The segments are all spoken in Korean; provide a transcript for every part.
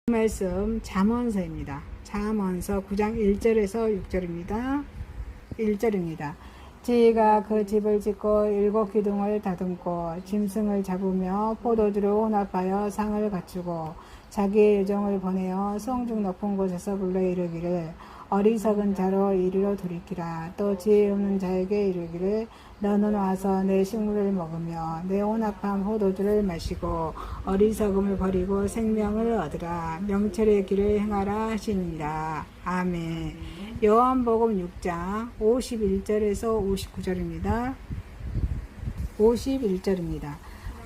말씀 잠언서입니다. 잠언서 9장 1절에서 6절입니다. 1절입니다. 지혜가 그 집을 짓고 7 기둥을 다듬고 짐승을 잡으며 포도주로 혼합하여 상을 갖추고 자기의 여종을 보내어 성중 높은 곳에서 불러 이르기를 어리석은 자로 이리로 돌이키라. 또 지혜 없는 자에게 이르기를 너는 와서 내 식물을 먹으며 내 혼합한 포도주를 마시고 어리석음을 버리고 생명을 얻으라. 명철의 길을 행하라 하시니라. 아멘. 요한복음 6장 51절에서 59절입니다. 51절입니다.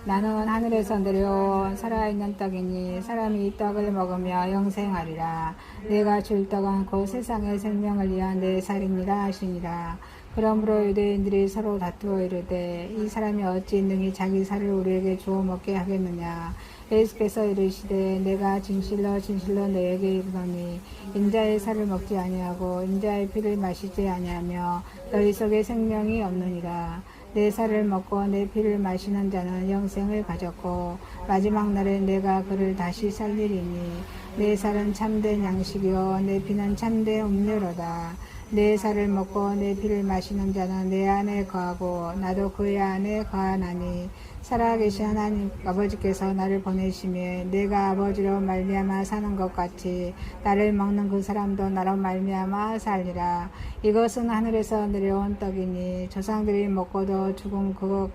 나는 하늘에서 내려온 살아있는 떡이니 사람이 이 떡을 먹으며 영생하리라. 내가 줄 떡은 곧 세상의 생명을 위한 내 살이니라 하시니라. 그러므로 유대인들이 서로 다투어 이르되 이 사람이 어찌 능히 자기 살을 우리에게 주어 먹게 하겠느냐. 예수께서 이르시되 내가 진실로 진실로 너에게 이르노니 인자의 살을 먹지 아니하고 인자의 피를 마시지 아니하며 너희 속에 생명이 없느니라. 내 살을 먹고 내 피를 마시는 자는 영생을 가졌고 마지막 날에 내가 그를 다시 살리리니 내 살은 참된 양식이요 내 피는 참된 음료로다. 내 살을 먹고 내 피를 마시는 자는 내 안에 거하고 나도 그의 안에 거하나니 살아계신 하나님 아버지께서 나를 보내시며 내가 아버지로 말미암아 사는 것 같이 나를 먹는 그 사람도 나로 말미암아 살리라. 이것은 하늘에서 내려온 떡이니 조상들이 먹고도 죽은 그것과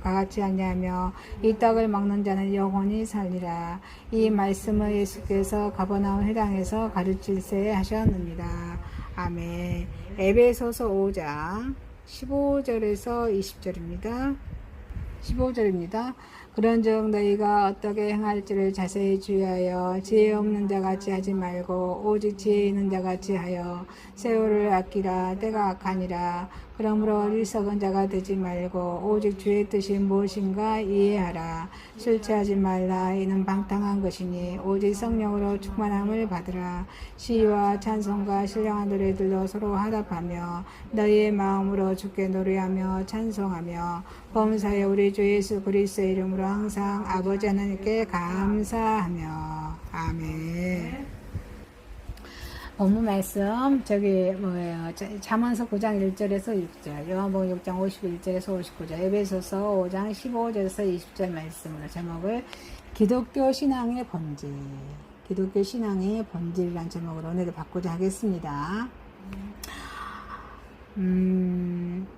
같이 아니하며 이 떡을 먹는 자는 영원히 살리라. 이 말씀을 예수께서 가버나움 회당에서 가르칠세 하셨느니라. 아멘. 에베소서 5장 15절에서 20절입니다. 15절입니다. 그런즉 너희가 어떻게 행할지를 자세히 주의하여 지혜 없는 자같이 하지 말고 오직 지혜 있는 자같이 하여 세월을 아끼라. 때가 악하니라. 그러므로 어리석은 자가 되지 말고 오직 주의 뜻이 무엇인가 이해하라. 술취하지 말라. 이는 방탕한 것이니 오직 성령으로 충만함을 받으라. 시와 찬송과 신령한 노래들로 서로 화답하며 너희의 마음으로 주께 노래하며 찬송하며 범사에 우리 주 예수 그리스도의 이름으로 항상 아버지 하나님께 감사하며. 아멘. 본문 말씀 잠언서 9장 1절에서 6절, 요한복음 6장 51절에서 59절, 에베소서 5장 15절에서 20절 말씀으로 제목을 기독교 신앙의 본질, 기독교 신앙의 본질이라는 제목으로 오늘 바꾸자 하겠습니다.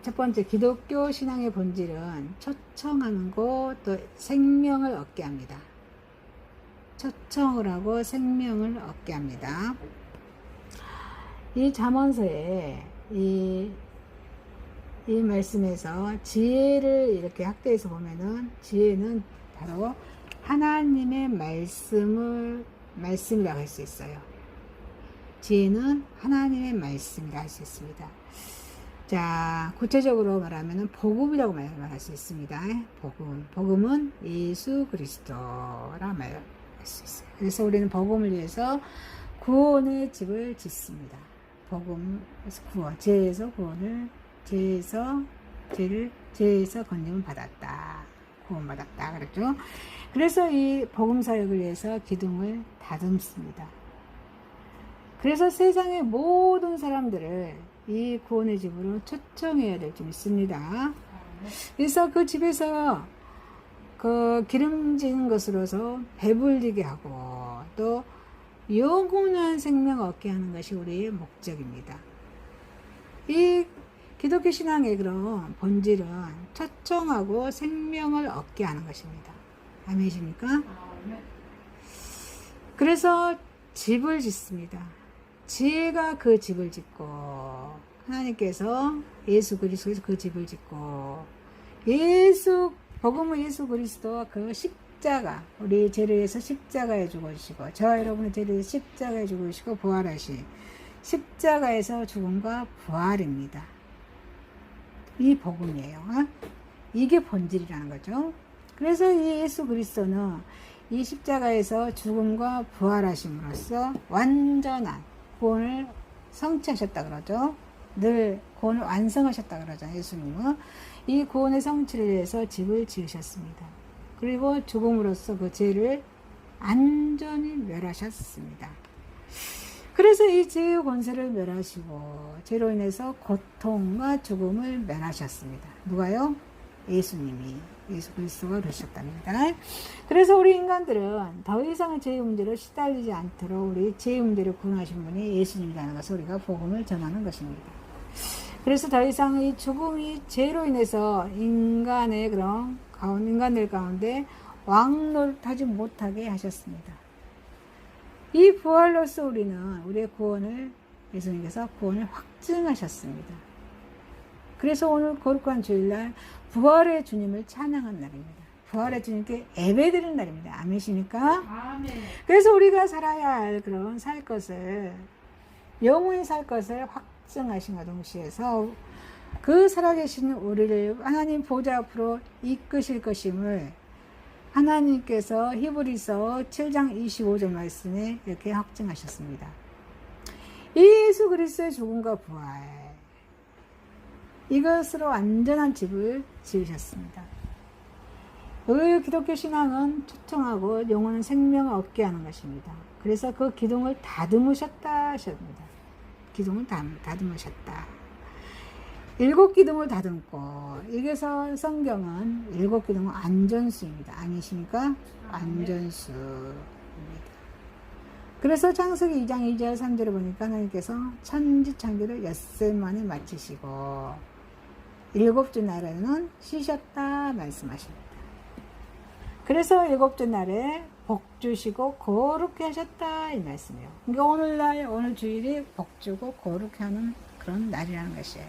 첫 번째, 기독교 신앙의 본질은 초청하는 것, 또 생명을 얻게 합니다. 초청을 하고 생명을 얻게 합니다. 이 잠언서에 이 말씀에서 지혜를 이렇게 확대해서 보면은 지혜는 바로 하나님의 말씀이라고 할 수 있어요. 지혜는 하나님의 말씀이라고 할 수 있습니다. 자, 구체적으로 말하면 복음이라고 말할 수 있습니다. 복음은 예수 그리스도라 말할 수 있어요. 그래서 우리는 복음을 위해서 구원의 집을 짓습니다. 복음에서 구원, 죄에서 건짐을 받았다, 구원받았다 그랬죠. 그래서 이 복음 사역을 위해서 기둥을 다듬습니다. 그래서 세상의 모든 사람들을 이 구원의 집으로 초청해야 될 줄 믿습니다. 그래서 그 집에서 그 기름진 것으로서 배불리게 하고 또 영원한 생명 얻게 하는 것이 우리의 목적입니다. 이 기독교 신앙의 그런 본질은 초청하고 생명을 얻게 하는 것입니다. 아멘이십니까? 그래서 집을 짓습니다. 지혜가 그 집을 짓고 하나님께서 예수 그리스도에서 그 집을 짓고 복음은 예수 그리스도와 그 십자가, 우리 죄를 위해서 십자가에 죽으시고 저와 여러분의 죄를 위해서 십자가에 죽으시고 부활하신 십자가에서 죽음과 부활입니다. 이 복음이에요. 이게 본질이라는 거죠. 그래서 이 예수 그리스도는 이 십자가에서 죽음과 부활하심으로써 완전한 구원을 성취하셨다 그러죠. 늘 구원을 완성하셨다 그러죠. 예수님은 이 구원의 성취를 위해서 집을 지으셨습니다. 그리고 죽음으로써 그 죄를 완전히 멸하셨습니다. 그래서 이 죄의 권세를 멸하시고 죄로 인해서 고통과 죽음을 멸하셨습니다. 누가요? 예수님이, 예수 그리스도가 그러셨답니다. 그래서 우리 인간들은 더 이상 죄의 문제로 시달리지 않도록 우리 죄의 문제를 구원하신 분이 예수님이라는 것을 우리가 복음을 전하는 것입니다. 그래서 더 이상 이 죽음이 죄로 인해서 인간의 그런 인간들 가운데 왕노릇하지 못하게 하셨습니다. 이 부활로서 우리는 우리의 구원을, 예수님께서 구원을 확증하셨습니다. 그래서 오늘 거룩한 주일날 부활의 주님을 찬양한 날입니다. 부활의 주님께 예배드리는 날입니다. 아멘이십니까? 아멘. 그래서 우리가 살아야 할 그런 살 것을, 영원히 살 것을 확증하신과 동시에서 그 살아계신 우리를 하나님 보좌 앞으로 이끄실 것임을 하나님께서 히브리서 7장 25절 말씀에 이렇게 확증하셨습니다. 이 예수 그리스도의 죽음과 부활, 이것으로 완전한 집을 지으셨습니다. 우리 기독교 신앙은 초청하고 영원한 생명을 얻게 하는 것입니다. 그래서 그 기둥을 다듬으셨다 하셨습니다. 기둥을 다듬으셨다. 7기둥을 다듬고, 여기서 성경은 7기둥은 안전수입니다. 아니십니까? 안전수입니다. 그래서 창세기 2장 2절 3절을 보니까 하나님께서 천지창조를 엿새 만에 마치시고 7째 날에는 쉬셨다 말씀하십니다. 그래서 7째 날에 복 주시고 거룩히 하셨다 이 말씀이에요. 그러니까 오늘날, 오늘 주일이 복 주고 거룩히 하는 그런 날이라는 것이에요.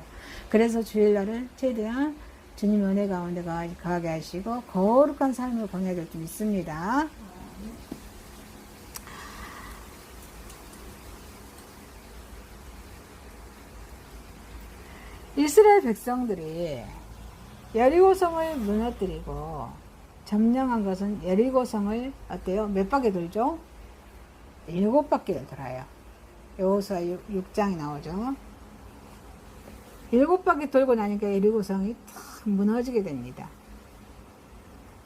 그래서 주일날을 최대한 주님 은혜 가운데 가게 하시고 거룩한 삶을 보내야 될 줄 믿습니다. 이스라엘 백성들이 여리고성을 무너뜨리고 점령한 것은 여리고성을 어때요? 몇 바퀴 돌죠? 7바퀴를 돌아요. 여호수아 6장이 나오죠. 7바퀴 돌고 나니까 여리고성이 탁 무너지게 됩니다.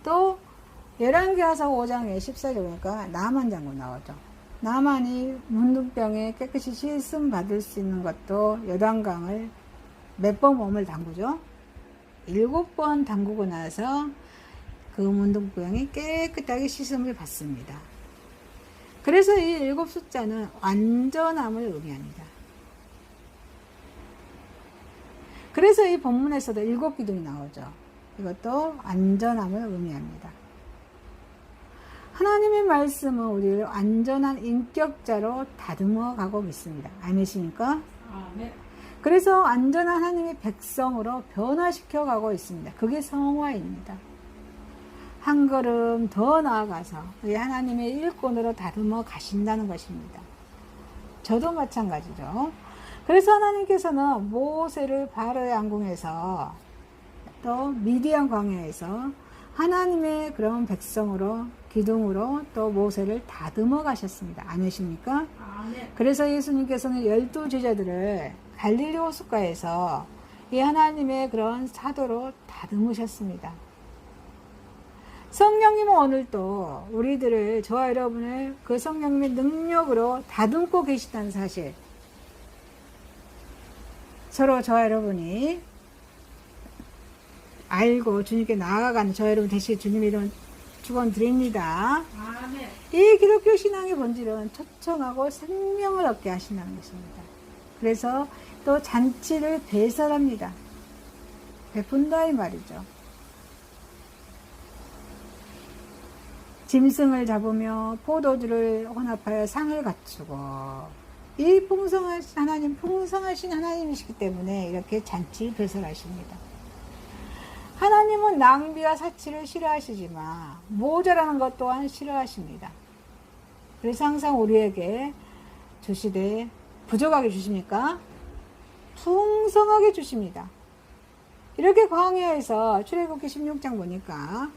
또 열왕기하서 5장에 14절 보니까 나만 장군 나오죠. 나만이 문둥병에 깨끗이 씻음 받을 수 있는 것도 요단강을 몇 번 몸을 담그죠? 7번 담그고 나서 그 문둥병이 깨끗하게 씻음을 받습니다. 그래서 이 7 숫자는 완전함을 의미합니다. 그래서 이 본문에서도 7기둥이 나오죠. 이것도 완전함을 의미합니다. 하나님의 말씀은 우리를 완전한 인격자로 다듬어 가고 있습니다. 아니십니까? 아멘. 그래서 완전한 하나님의 백성으로 변화시켜 가고 있습니다. 그게 성화입니다. 한 걸음 더 나아가서 우리 하나님의 일꾼으로 다듬어 가신다는 것입니다. 저도 마찬가지죠. 그래서 하나님께서는 모세를 바로의 왕궁에서 또 미디안 광야에서 하나님의 그런 백성으로, 기둥으로 또 모세를 다듬어 가셨습니다. 아니십니까? 아멘. 그래서 예수님께서는 12 제자들을 갈릴리 호숫가에서 이 하나님의 그런 사도로 다듬으셨습니다. 성령님은 오늘도 우리들을, 저와 여러분을 그 성령님의 능력으로 다듬고 계시다는 사실, 서로 저와 여러분이 알고 주님께 나아가는 저와 여러분 되시길 주님의 이름 축원드립니다. 아멘. 이 기독교 신앙의 본질은 초청하고 생명을 얻게 하신다는 것입니다. 그래서 또 잔치를 배설합니다. 베푼다 이 말이죠. 짐승을 잡으며 포도주를 혼합하여 상을 갖추고, 이 풍성하신 하나님, 풍성하신 하나님이시기 때문에 이렇게 잔치 배설하십니다. 하나님은 낭비와 사치를 싫어하시지만 모자라는 것 또한 싫어하십니다. 그래서 항상 우리에게 주시되 부족하게 주십니까? 풍성하게 주십니다. 이렇게 광야에서 출애굽기 16장 보니까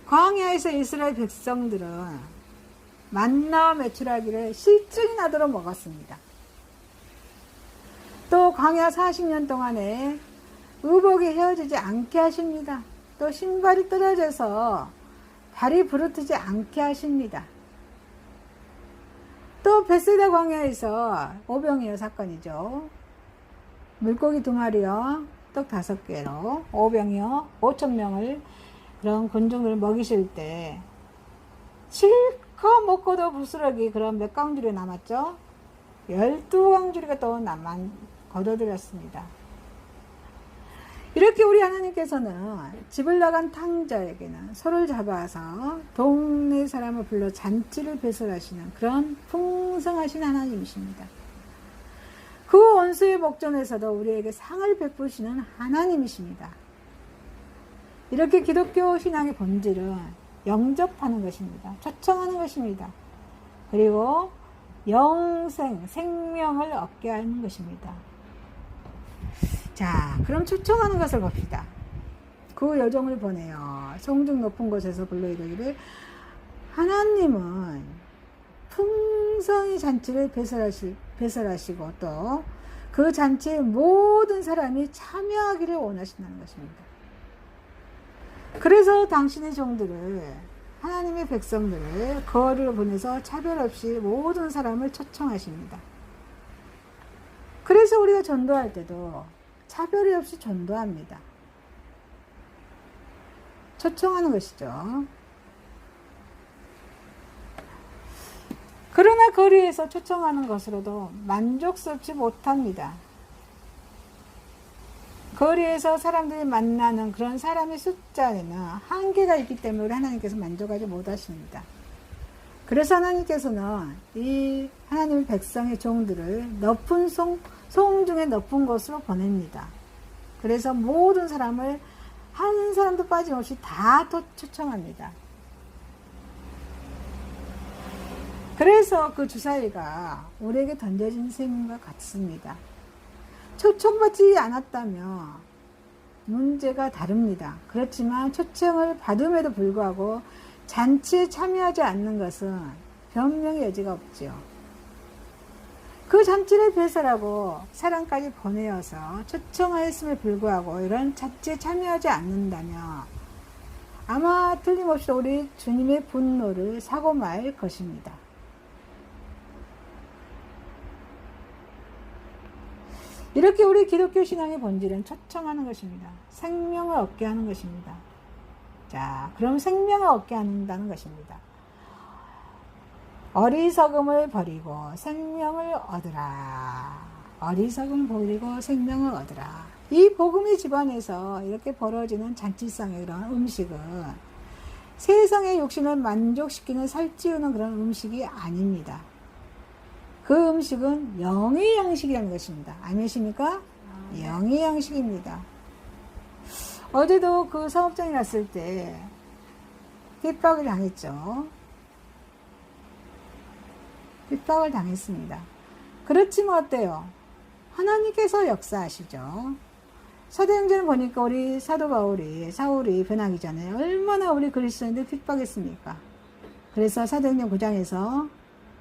광야에서 이스라엘 백성들은 만나와 메추라기를 실증이 나도록 먹었습니다. 또 광야 40년 동안에 의복이 헤어지지 않게 하십니다. 또 신발이 떨어져서 발이 부르트지 않게 하십니다. 베세다 광야에서 오병이어 사건이죠. 물고기 2마리요, 떡 5개로 오병이어 5,000명을 그런 군중을 먹이실 때 실컷 먹고도 부스러기 그런 몇 강줄이 남았죠. 12강줄이가 또 거둬들였습니다. 이렇게 우리 하나님께서는 집을 나간 탕자에게는 소를 잡아서 동네 사람을 불러 잔치를 배설하시는 그런 풍성하신 하나님이십니다. 그 원수의 목전에서도 우리에게 상을 베푸시는 하나님이십니다. 이렇게 기독교 신앙의 본질은 영접하는 것입니다. 초청하는 것입니다. 그리고 생명을 얻게 하는 것입니다. 자, 그럼 초청하는 것을 봅시다. 그 여종을 보내요. 성중 높은 곳에서 불러 이르기를 하나님은 풍성히 잔치를 배설하시고 또 그 잔치에 모든 사람이 참여하기를 원하신다는 것입니다. 그래서 당신의 종들을, 하나님의 백성들을 거리로 보내서 차별 없이 모든 사람을 초청하십니다. 그래서 우리가 전도할 때도 차별이 없이 전도합니다. 초청하는 것이죠. 그러나 거리에서 초청하는 것으로도 만족스럽지 못합니다. 거리에서 사람들이 만나는 그런 사람의 숫자에는 한계가 있기 때문에 우리 하나님께서 만족하지 못하십니다. 그래서 하나님께서는 이 하나님의 백성의 종들을 높은 송 중에 높은 곳으로 보냅니다. 그래서 모든 사람을 한 사람도 빠짐없이 다 초청합니다. 그래서 그 주사위가 우리에게 던져진 셈과 같습니다. 초청받지 않았다면 문제가 다릅니다. 그렇지만 초청을 받음에도 불구하고 잔치에 참여하지 않는 것은 변명의 여지가 없죠. 그 잔치를 배설하고 사람까지 보내어서 초청하였음에 불구하고 이런 잔치에 참여하지 않는다면 아마 틀림없이 우리 주님의 분노를 사고 말 것입니다. 이렇게 우리 기독교 신앙의 본질은 초청하는 것입니다. 생명을 얻게 하는 것입니다. 자, 그럼 생명을 얻게 한다는 것입니다. 어리석음을 버리고 생명을 얻으라. 어리석음을 버리고 생명을 얻으라. 이 복음의 집안에서 이렇게 벌어지는 잔치상의 그런 음식은 세상의 욕심을 만족시키는 살찌우는 그런 음식이 아닙니다. 그 음식은 영의 양식이라는 것입니다. 아니십니까? 영의 양식입니다. 어제도 그 사업장에 갔을 때 핍박을 당했죠. 핍박을 당했습니다. 그렇지만 어때요? 하나님께서 역사하시죠. 사도행전을 보니까 우리 사도 사울이 변하기 전에 얼마나 우리 그리스도인들 핍박했습니까? 그래서 사도행전 9장에서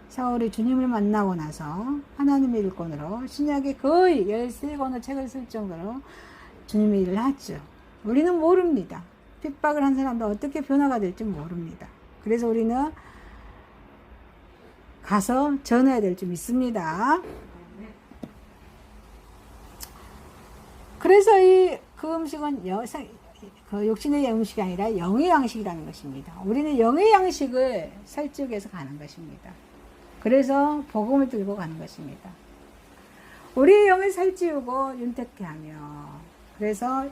사울이 주님을 만나고 나서 하나님의 일꾼으로 신약에 거의 13권의 책을 쓸 정도로 주님의 일을 하죠. 우리는 모릅니다. 핍박을 한 사람도 어떻게 변화가 될지 모릅니다. 그래서 우리는 가서 전해야 될 줄 믿습니다. 그래서 그 음식은 그 육신의 음식이 아니라 영의 양식이라는 것입니다. 우리는 영의 양식을 살찌우기 위해서 가는 것입니다. 그래서 복음을 들고 가는 것입니다. 우리의 영을 살찌우고 윤택케 하며, 그래서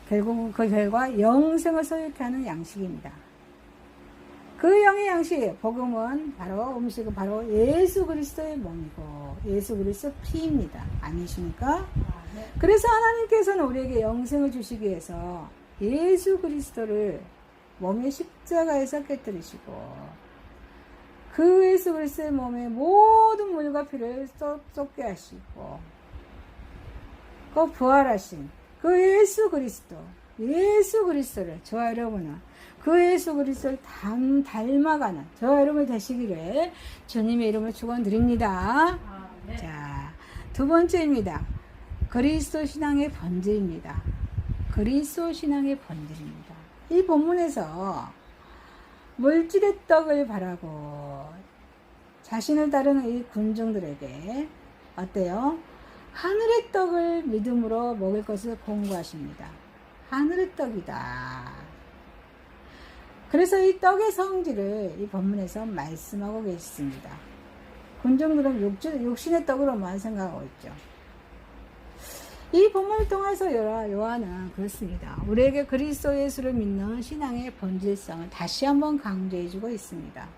결국 그 결과 영생을 소유케 하는 양식입니다. 그 영의 양식, 복음은 바로 음식은 바로 예수 그리스도의 몸이고 예수 그리스도 피입니다. 아니십니까? 네. 그래서 하나님께서는 우리에게 영생을 주시기 위해서 예수 그리스도를 몸의 십자가에서 깨뜨리시고 그 예수 그리스도의 몸에 모든 물과 피를 쏟게 하시고 그 부활하신 그 예수 그리스도를 저와 여러분은 그 예수 그리스도를 닮아가는 저와 여러분이 되시기를 주님의 이름으로 축원드립니다. 네. 자, 두 번째입니다. 그리스도 신앙의 본질입니다. 그리스도 신앙의 본질입니다. 이 본문에서 물질의 떡을 바라고 자신을 따르는 이 군중들에게 어때요? 하늘의 떡을 믿음으로 먹을 것을 공고하십니다. 하늘의 떡이다. 그래서 이 떡의 성질을 이 본문에서 말씀하고 계십니다. 군중들은 육신의 떡으로만 생각하고 있죠. 이 본문을 통해서 요한은 그렇습니다. 우리에게 그리스도 예수를 믿는 신앙의 본질성을 다시 한번 강조해주고 있습니다.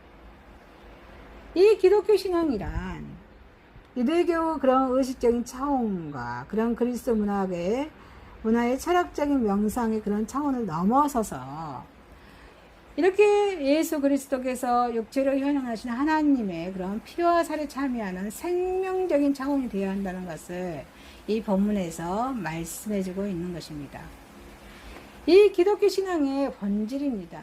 이 기독교 신앙이란 유대교 그런 의식적인 차원과 그런 그리스도 문화의 철학적인 명상의 그런 차원을 넘어서서 이렇게 예수 그리스도께서 육체로 현현하신 하나님의 그런 피와 살에 참여하는 생명적인 차원이 되어야 한다는 것을 이 본문에서 말씀해주고 있는 것입니다. 이 기독교 신앙의 본질입니다.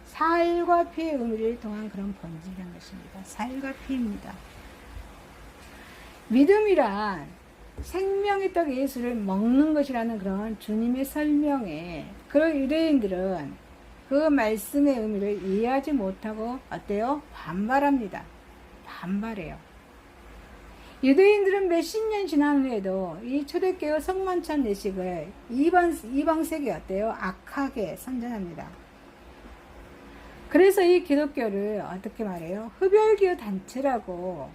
살과 피의 의미를 통한 그런 본질이라는 것입니다. 살과 피입니다. 믿음이란 생명의 떡 예수를 먹는 것이라는 그런 주님의 설명에 그런 유대인들은 그 말씀의 의미를 이해하지 못하고 어때요? 반발합니다. 반발해요. 유대인들은 몇십 년 지난 후에도 이 초대교회 성만찬 내식을 이방 세계 어때요? 악하게 선전합니다. 그래서 이 기독교를 어떻게 말해요? 흡혈기호 단체라고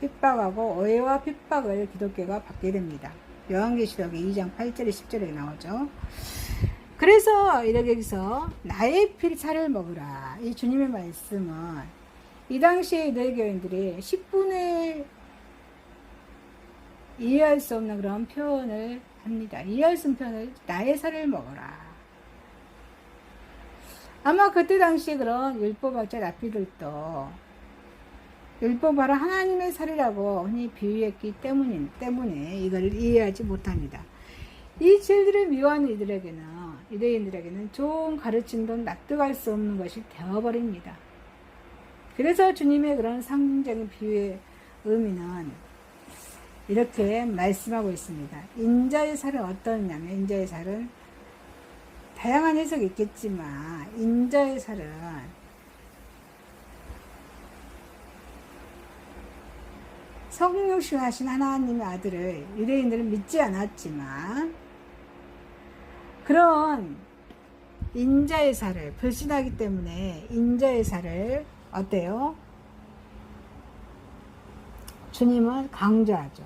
핍박하고 오해와 핍박을 기독교가 받게 됩니다. 요한계시록의 2장 8절에 10절에 나오죠. 그래서 여기서 나의 살을 먹으라. 이 주님의 말씀은 이 당시에 유대교인들이 10분의 이해할 수 없는 그런 표현을 합니다. 이해할 수 없는 표현을 나의 살을 먹어라. 아마 그때 당시 그런 율법학자 랍비들도 율법하라 하나님의 살이라고 흔히 비유했기 때문에 이걸 이해하지 못합니다. 이 죄들을 미워하는 유대인들에게는 좋은 가르침도 납득할 수 없는 것이 되어버립니다. 그래서 주님의 그런 상징적인 비유의 의미는 이렇게 말씀하고 있습니다. 인자의 살은 어떠냐면 인자의 살은 다양한 해석이 있겠지만 인자의 살은 성육신하신 하나님의 아들을 유대인들은 믿지 않았지만 그런 인자의 살을 불신하기 때문에 인자의 살을 어때요? 주님은 강조하죠.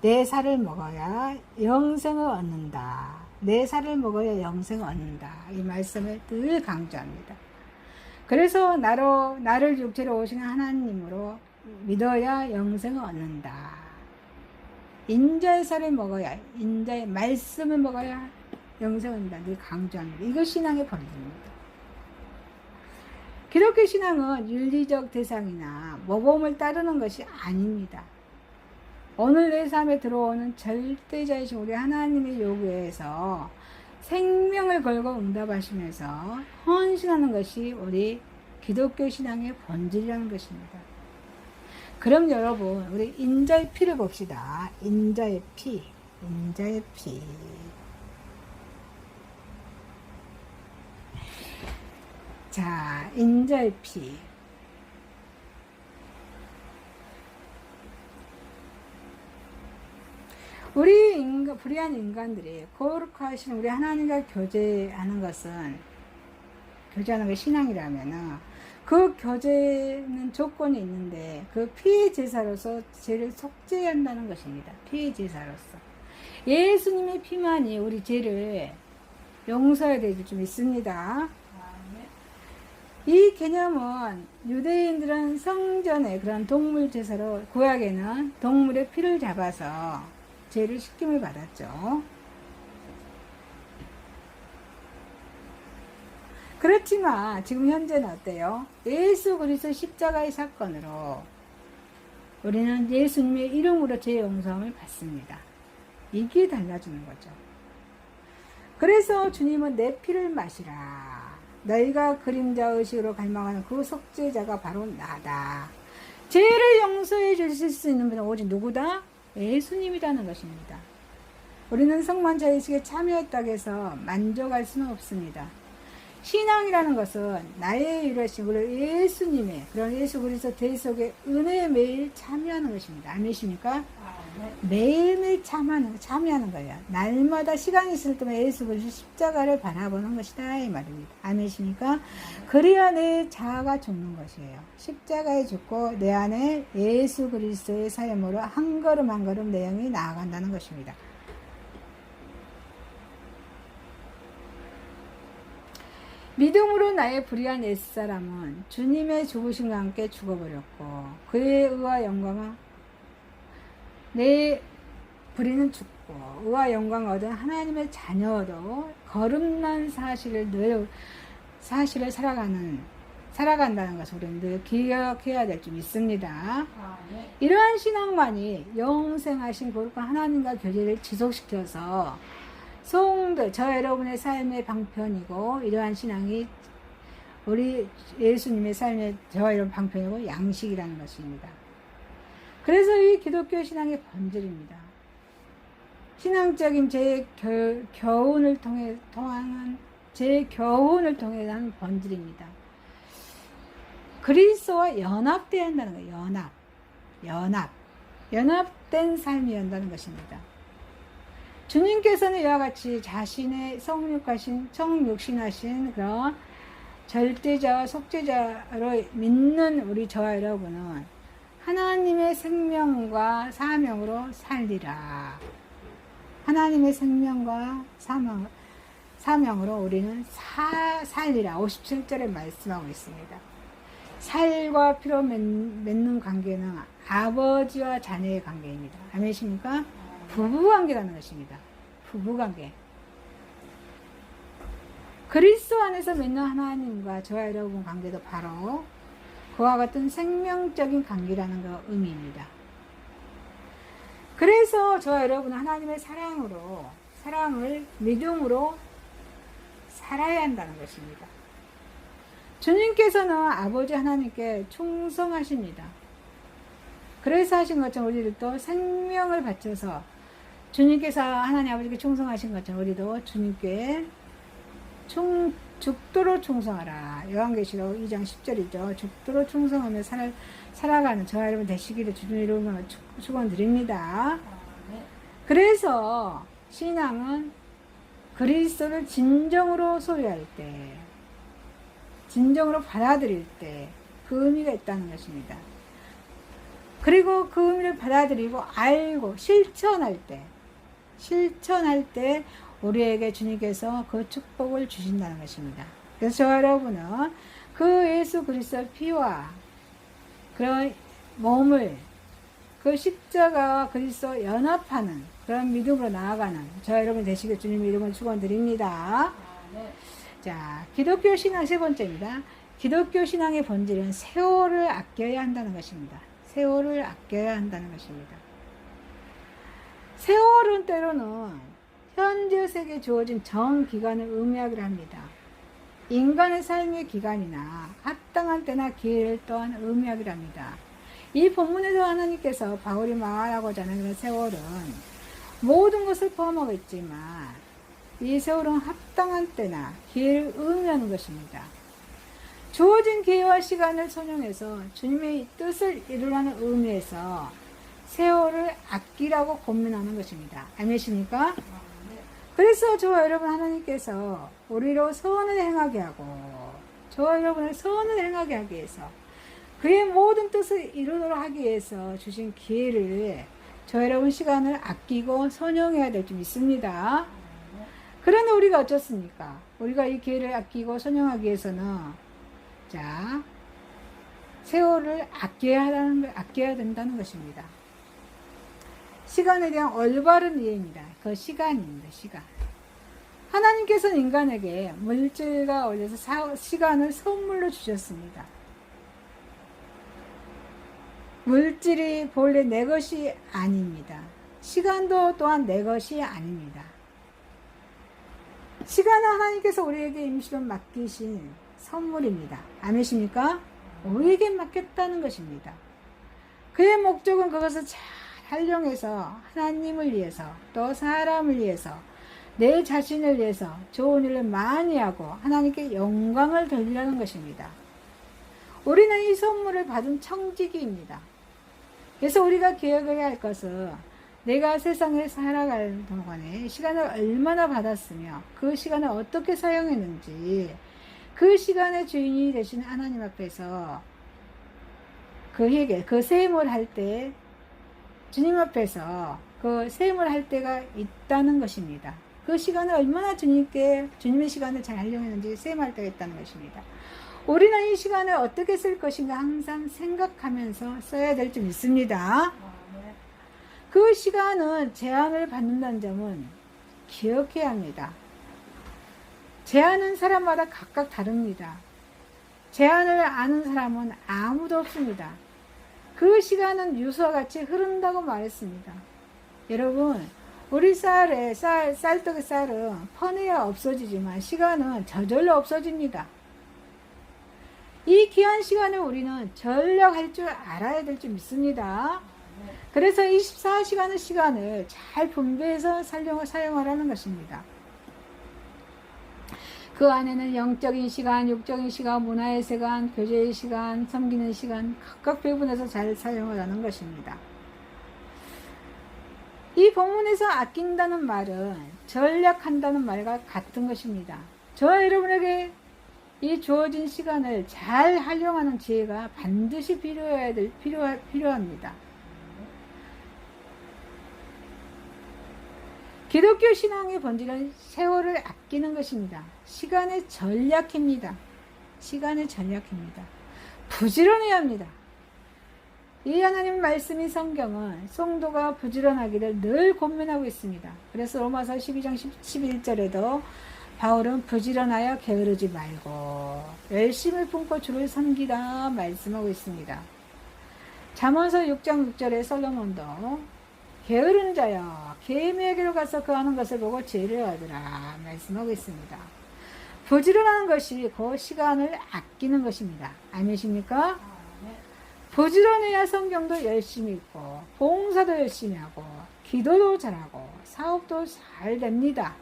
내 살을 먹어야 영생을 얻는다. 내 살을 먹어야 영생을 얻는다. 이 말씀을 늘 강조합니다. 그래서 나를 육체로 오시는 하나님으로 믿어야 영생을 얻는다. 인자의 살을 먹어야, 인자의 말씀을 먹어야 영생을 얻는다. 늘 강조합니다. 이거 신앙의 본질입니다. 기독교 신앙은 윤리적 대상이나 모범을 따르는 것이 아닙니다. 오늘 내 삶에 들어오는 절대자이신 우리 하나님의 요구에서 생명을 걸고 응답하시면서 헌신하는 것이 우리 기독교 신앙의 본질이라는 것입니다. 그럼 여러분, 우리 인자의 피를 봅시다. 인자의 피. 자, 인자의 피. 불의한 인간들이 거룩하신 우리 하나님과 교제하는 것은 신앙이라면 그 교제는 조건이 있는데 그 피의 제사로서 죄를 속죄해야 한다는 것입니다. 피의 제사로서. 예수님의 피만이 우리 죄를 용서해야 될 줄 믿습니다. 이 개념은 유대인들은 성전에 그런 동물 제사로 구약에는 동물의 피를 잡아서 죄를 씻김을 받았죠. 그렇지만 지금 현재는 어때요? 예수 그리스도 십자가의 사건으로 우리는 예수님의 이름으로 죄 용서함을 받습니다. 이게 달라지는 거죠. 그래서 주님은 내 피를 마시라. 너희가 그림자 의식으로 갈망하는 그 속죄자가 바로 나다. 죄를 용서해 주실 수 있는 분은 오직 누구다? 예수님이라는 것입니다. 우리는 성만찬 의식에 참여했다고 해서 만족할 수는 없습니다. 신앙이라는 것은 나의 이루신 우리 예수님의 그런 예수 그리스도 대속의 은혜에 매일 참여하는 것입니다. 아멘이십니까? 매일매일 참여하는 거예요. 날마다 시간이 있을 때마다 예수 그리스도 십자가를 바라보는 것이다 이 말입니다. 아멘이십니까? 그래야 내 자아가 죽는 것이에요. 십자가에 죽고 내 안에 예수 그리스도의 사역으로 한 걸음 한 걸음 내 영이 나아간다는 것입니다. 믿음으로 나의 불의한 옛사람은 주님의 죽으심과 함께 죽어버렸고 그의 의와 영광은 내 불의는 죽고 의와 영광을 얻은 하나님의 자녀로 거듭난 사실을 살아간다는 것을 우리는 늘 기억해야 될 줄 믿습니다. 이러한 신앙만이 영생하신 거룩한 하나님과 교제를 지속시켜서 성도 저 여러분의 삶의 방편이고 이러한 신앙이 우리 예수님의 삶의 저와 여러분 방편이고 양식이라는 것입니다. 그래서 이 기독교 신앙의 본질입니다. 신앙적인 제 교훈을 통해 하는 본질입니다. 그리스도와 연합되어야 한다는 거예요. 연합된 삶이어야 한다는 것입니다. 주님께서는 이와 같이 자신의 성육신하신 그런 절대자와 속죄자로 믿는 우리 저와 여러분은 하나님의 생명과 사명으로 살리라. 하나님의 생명과 사명으로 우리는 살리라. 57절에 말씀하고 있습니다. 살과 피로 맺는 관계는 아버지와 자녀의 관계입니다. 아멘이십니까? 부부관계라는 것입니다. 부부관계. 그리스도 안에서 맺는 하나님과 저와 여러분 관계도 바로 그와 같은 생명적인 관계라는 거 의미입니다. 그래서 저와 여러분은 하나님의 사랑을 믿음으로 살아야 한다는 것입니다. 주님께서는 아버지 하나님께 충성하십니다. 그래서 하신 것처럼 우리들도 생명을 바쳐서 주님께서 하나님 아버지께 충성하신 것처럼 우리도 주님께 죽도록 충성하라. 요한계시록 2장 10절이죠. 죽도록 충성하며 살아가는 저와 여러분 되시기를 주님의 이름으로 축원드립니다. 그래서 신앙은 그리스도를 진정으로 소유할 때, 진정으로 받아들일 때 그 의미가 있다는 것입니다. 그리고 그 의미를 받아들이고 알고 실천할 때 우리에게 주님께서 그 축복을 주신다는 것입니다. 그래서 저와 여러분은 그 예수 그리스도의 피와 그런 몸을 그 십자가와 그리스도 연합하는 그런 믿음으로 나아가는 저와 여러분 되시길 주님의 이름으로 축원드립니다. 자, 기독교 신앙 세 번째입니다. 기독교 신앙의 본질은 세월을 아껴야 한다는 것입니다. 세월을 아껴야 한다는 것입니다. 세월은 때로는 현재 세계에 주어진 정기간을 의미하기도 합니다. 인간의 삶의 기간이나 합당한 때나 기회를 또한 의미하기도 합니다. 이 본문에서 하나님께서 바울이 말하고자 하는 그런 세월은 모든 것을 포함하고 있지만 이 세월은 합당한 때나 기회를 의미하는 것입니다. 주어진 기회와 시간을 선용해서 주님의 뜻을 이루라는 의미에서 세월을 아끼라고 고민하는 것입니다. 아멘이십니까? 그래서 저와 여러분 하나님께서 우리로 선을 행하게 하고 저와 여러분을 선을 행하게 하기 위해서 그의 모든 뜻을 이루도록 하기 위해서 주신 기회를 저와 여러분 시간을 아끼고 선용해야 될 줄 믿습니다. 그런데 우리가 어떻습니까? 우리가 이 기회를 아끼고 선용하기 위해서는 자, 세월을 아껴야 된다는 것입니다. 시간에 대한 올바른 이해입니다. 그 시간입니다. 시간. 하나님께서는 인간에게 물질과 올려서 시간을 선물로 주셨습니다. 물질이 본래 내 것이 아닙니다. 시간도 또한 내 것이 아닙니다. 시간은 하나님께서 우리에게 임시로 맡기신 선물입니다. 아멘이십니까? 우리에게 맡겼다는 것입니다. 그의 목적은 그것을 잘 활용해서 하나님을 위해서 또 사람을 위해서 내 자신을 위해서 좋은 일을 많이 하고 하나님께 영광을 돌리라는 것입니다. 우리는 이 선물을 받은 청지기입니다. 그래서 우리가 기억해야 할 것은 내가 세상에 살아갈 동안에 시간을 얼마나 받았으며 그 시간을 어떻게 사용했는지 그 시간의 주인이 되신 하나님 앞에서 그 회개, 그 세임을 할 때 주님 앞에서 그 세임을 할 때가 있다는 것입니다. 그 시간을 얼마나 주님의 시간을 잘 활용했는지 세임할 때가 있다는 것입니다. 우리는 이 시간을 어떻게 쓸 것인가 항상 생각하면서 써야 될 줄 믿습니다. 그 시간은 제한을 받는다는 점은 기억해야 합니다. 제한은 사람마다 각각 다릅니다. 제한을 아는 사람은 아무도 없습니다. 그 시간은 유수와 같이 흐른다고 말했습니다. 여러분, 우리 쌀떡의 쌀은 퍼내야 없어지지만 시간은 저절로 없어집니다. 이 귀한 시간을 우리는 전략할 줄 알아야 될 줄 믿습니다. 그래서 24시간의 시간을 잘 분배해서 사용하라는 것입니다. 그 안에는 영적인 시간, 육적인 시간, 문화의 시간, 교제의 시간, 섬기는 시간 각각 배분해서 잘 사용하라는 것입니다. 이 본문에서 아낀다는 말은 전략한다는 말과 같은 것입니다. 저와 여러분에게 이 주어진 시간을 잘 활용하는 지혜가 반드시 필요합니다. 기독교 신앙의 본질은 세월을 아끼는 것입니다. 시간의 전략입니다. 시간의 전략입니다. 부지런해야 합니다. 이 하나님 말씀이 성경은 성도가 부지런하기를 늘 권면하고 있습니다. 그래서 로마서 12장 11절에도 바울은 부지런하여 게으르지 말고 열심을 품고 주를 섬기라 말씀하고 있습니다. 잠언서 6장 6절에 솔로몬도 게으른 자여 개미에게로 가서 그 하는 것을 보고 죄를 얻으라 말씀하고 있습니다. 부지런하는 것이 그 시간을 아끼는 것입니다. 아니십니까? 부지런해야 성경도 열심히 읽고 봉사도 열심히 하고 기도도 잘하고 사업도 잘 됩니다.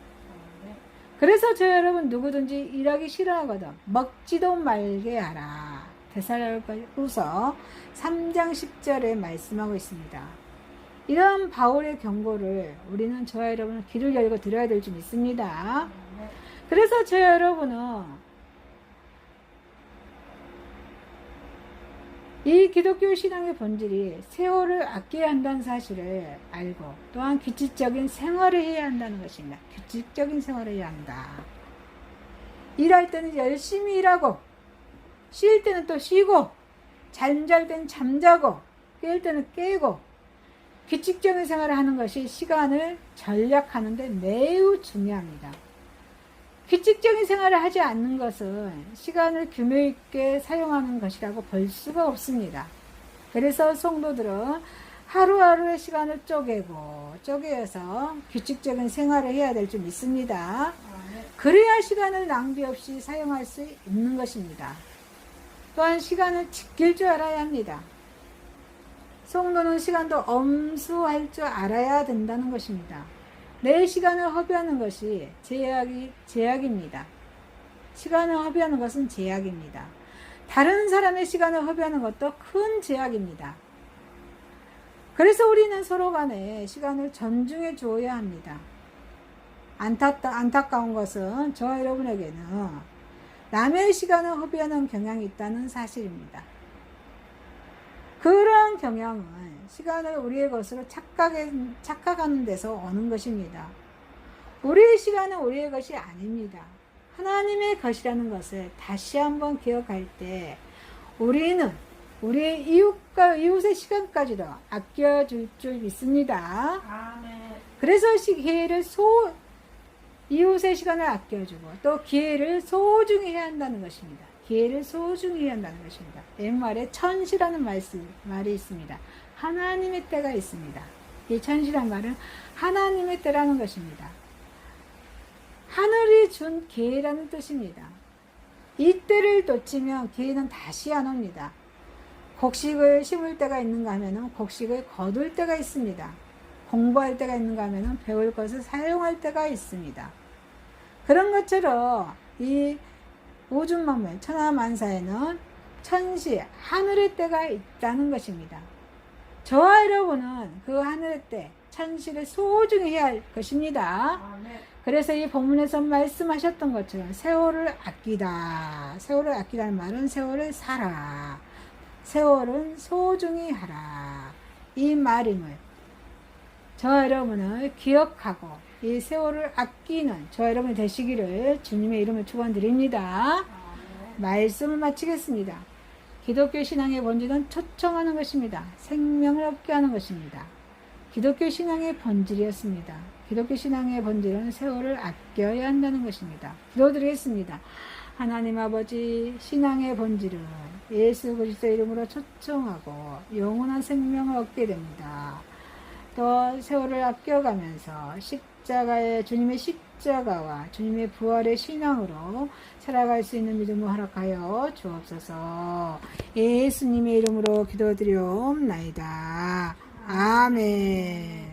그래서 저 여러분 누구든지 일하기 싫어하거든 먹지도 말게 하라. 데살로니가후서 3장 10절에 말씀하고 있습니다. 이런 바울의 경고를 우리는 저와 여러분은 귀를 열고 들어야 될 줄 믿습니다. 그래서 저 여러분은 이 기독교 신앙의 본질이 세월을 아껴야 한다는 사실을 알고 또한 규칙적인 생활을 해야 한다는 것입니다. 규칙적인 생활을 해야 한다. 일할 때는 열심히 일하고 쉴 때는 또 쉬고 잠잘 때는 잠자고 깰 때는 깨고 규칙적인 생활을 하는 것이 시간을 전략하는 데 매우 중요합니다. 규칙적인 생활을 하지 않는 것은 시간을 규모 있게 사용하는 것이라고 볼 수가 없습니다. 그래서 성도들은 하루하루의 시간을 쪼개서 규칙적인 생활을 해야 될 줄 믿습니다. 그래야 시간을 낭비 없이 사용할 수 있는 것입니다. 또한 시간을 지킬 줄 알아야 합니다. 성도는 시간도 엄수할 줄 알아야 된다는 것입니다. 내 시간을 허비하는 것이 제약입니다. 시간을 허비하는 것은 제약입니다. 다른 사람의 시간을 허비하는 것도 큰 제약입니다. 그래서 우리는 서로 간에 시간을 존중해 줘야 합니다. 안타까운 것은 저와 여러분에게는 남의 시간을 허비하는 경향이 있다는 사실입니다. 그런 경향은 시간을 우리의 것으로 착각하는 데서 오는 것입니다. 우리의 시간은 우리의 것이 아닙니다. 하나님의 것이라는 것을 다시 한번 기억할 때 우리는 우리의 이웃의 시간까지도 아껴줄 줄 믿습니다. 아멘. 그래서 이웃의 시간을 아껴주고 또 기회를 소중히 해야 한다는 것입니다. 기회를 소중히 해야 한다는 것입니다. 옛말에 천시라는 말이 있습니다. 하나님의 때가 있습니다. 이 천시란 말은 하나님의 때라는 것입니다. 하늘이 준 기회라는 뜻입니다. 이 때를 놓치면 기회는 다시 안 옵니다. 곡식을 심을 때가 있는가 하면 곡식을 거둘 때가 있습니다. 공부할 때가 있는가 하면 배울 것을 사용할 때가 있습니다. 그런 것처럼 이 우주만물 천하만사에는 천시 하늘의 때가 있다는 것입니다. 저와 여러분은 그 하늘의 때 천시를 소중히 해야 할 것입니다. 그래서 이 본문에서 말씀하셨던 것처럼 세월을 아끼다. 세월을 아끼다는 말은 세월을 살아. 세월은 소중히 하라. 이 말임을 저와 여러분을 기억하고 이 세월을 아끼는 저와 여러분이 되시기를 주님의 이름으로 축원드립니다. 말씀을 마치겠습니다. 기독교 신앙의 본질은 초청하는 것입니다. 생명을 얻게 하는 것입니다. 기독교 신앙의 본질이었습니다. 기독교 신앙의 본질은 세월을 아껴야 한다는 것입니다. 기도드리겠습니다. 하나님 아버지, 신앙의 본질은 예수 그리스도 이름으로 초청하고 영원한 생명을 얻게 됩니다. 또 세월을 아껴가면서 주님의 십자가와 주님의 부활의 신앙으로 살아갈 수 있는 믿음을 허락하여 주옵소서. 예수님의 이름으로 기도드리옵나이다. 아멘.